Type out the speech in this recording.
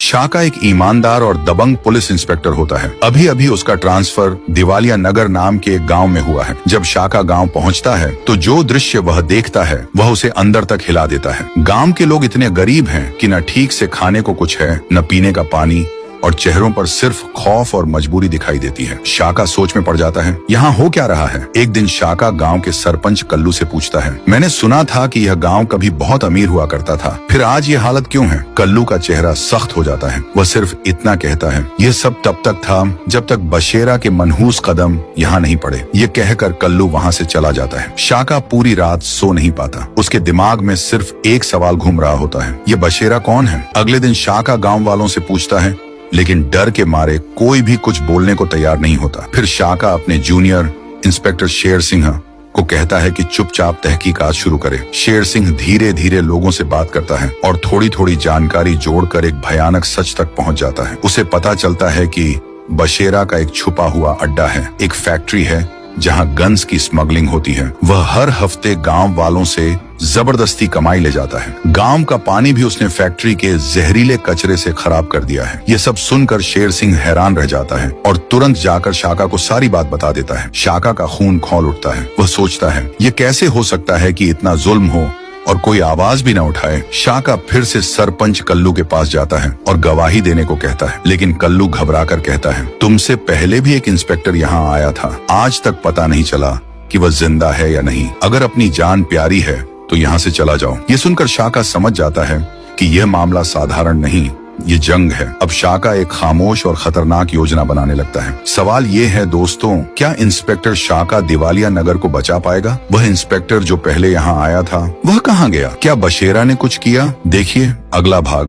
शाका एक ईमानदार और दबंग पुलिस इंस्पेक्टर होता है। अभी अभी उसका ट्रांसफर दिवालिया नगर नाम के एक गांव में हुआ है। जब शाका गांव पहुंचता है तो जो दृश्य वह देखता है वह उसे अंदर तक हिला देता है। गांव के लोग इतने गरीब हैं कि न ठीक से खाने को कुछ है, न पीने का पानी, और चेहरों पर सिर्फ खौफ और मजबूरी दिखाई देती है। शाका सोच में पड़ जाता है, यहाँ हो क्या रहा है। एक दिन शाका गांव के सरपंच कल्लू से पूछता है, मैंने सुना था कि यह गांव कभी बहुत अमीर हुआ करता था, फिर आज ये हालत क्यों है। कल्लू का चेहरा सख्त हो जाता है। वह सिर्फ इतना कहता है, यह सब तब तक था जब तक बशेरा के मनहूस कदम यहाँ नहीं पड़े। ये कहकर कल्लू वहाँ से चला जाता है। शाका पूरी रात सो नहीं पाता। उसके दिमाग में सिर्फ एक सवाल घूम रहा होता है, ये बशेरा कौन है। अगले दिन शाका गाँव वालों से पूछता है, लेकिन डर के मारे कोई भी कुछ बोलने को तैयार नहीं होता। फिर शाका अपने जूनियर इंस्पेक्टर शेर सिंह को कहता है कि चुपचाप तहकीकात शुरू करे। शेर सिंह धीरे धीरे लोगों से बात करता है और थोड़ी थोड़ी जानकारी जोड़कर एक भयानक सच तक पहुंच जाता है। उसे पता चलता है कि बशेरा का एक छुपा हुआ अड्डा है, एक फैक्ट्री है जहां गन्स की स्मगलिंग होती है। वह हर हफ्ते गांव वालों से जबरदस्ती कमाई ले जाता है। गांव का पानी भी उसने फैक्ट्री के जहरीले कचरे से खराब कर दिया है। ये सब सुनकर शेर सिंह हैरान रह जाता है और तुरंत जाकर शाका को सारी बात बता देता है। शाका का खून खौल उठता है। वह सोचता है, ये कैसे हो सकता है कि इतना जुल्म हो और कोई आवाज भी न उठाए। शाका फिर से सरपंच कल्लू के पास जाता है और गवाही देने को कहता है, लेकिन कल्लू घबराकर कहता है, तुमसे पहले भी एक इंस्पेक्टर यहाँ आया था, आज तक पता नहीं चला कि वह जिंदा है या नहीं। अगर अपनी जान प्यारी है तो यहाँ से चला जाओ। ये सुनकर शाका समझ जाता है कि यह मामला साधारण नहीं, ये जंग है। अब शाका एक खामोश और खतरनाक योजना बनाने लगता है। सवाल ये है दोस्तों, क्या इंस्पेक्टर शाका दिवालिया नगर को बचा पाएगा। वह इंस्पेक्टर जो पहले यहाँ आया था वह कहाँ गया। क्या बशेरा ने कुछ किया। देखिए अगला भाग।